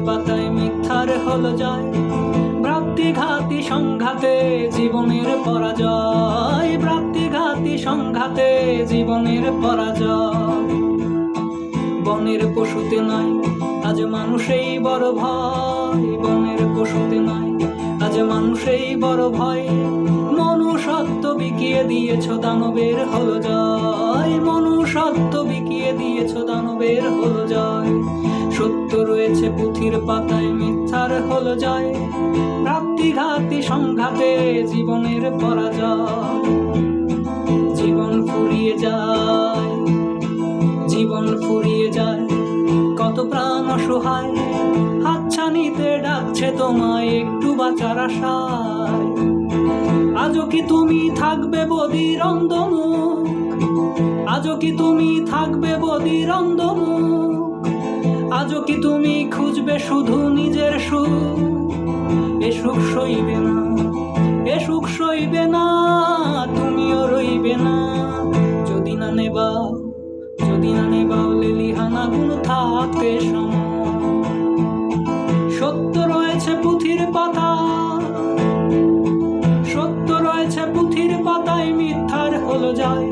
পাতায় মিথ্যার হলো জয়। ভ্রাতৃঘাতী সংঘাতে জীবনের পরাজয়, ভ্রাতৃঘাতী সংঘাতে জীবনের পরাজয়। বনের পশুতে নাই আজ মানুষেই বড় ভয়, বনের পশুতে নাই আজ মানুষেই বড় ভয়। মনুষ্যত্ব বিকিয়ে দিয়েছ দানবের হলো জয়, মনুষ্যত্ব বিকিয়ে দিয়েছ দানবের হলো জয়। সত্য রয়েছে পুঁথির পাতায় মিথ্যার হলো জয়, ভ্রাতৃঘাতী সংঘাতে জীবনের পরাজয়। জীবন ফুরিয়ে যায়, জীবন ফুরিয়ে যায়, কত প্রাণ অসহায় হাতছানিতে ডাকছে তোমায় একটু বাঁচার আশায়। আজও কি তুমি থাকবে বধির অন্ধমুখ, আজও কি তুমি থাকবে বধির অন্ধমুখ, আজও কি তুমি খুঁজবে শুধু নিজের সুখ। এ সুখ সইবে না, এ সুখ সইবে না, তুমিও রইবে না যদি না নেবাও, যদি না নেবাও লেলিহানা গুণ থাকতে সময়। সত্য রয়েছে পুঁথির পাতা, সত্য রয়েছে পুঁথির পাতায় মিথ্যার হলো জয়।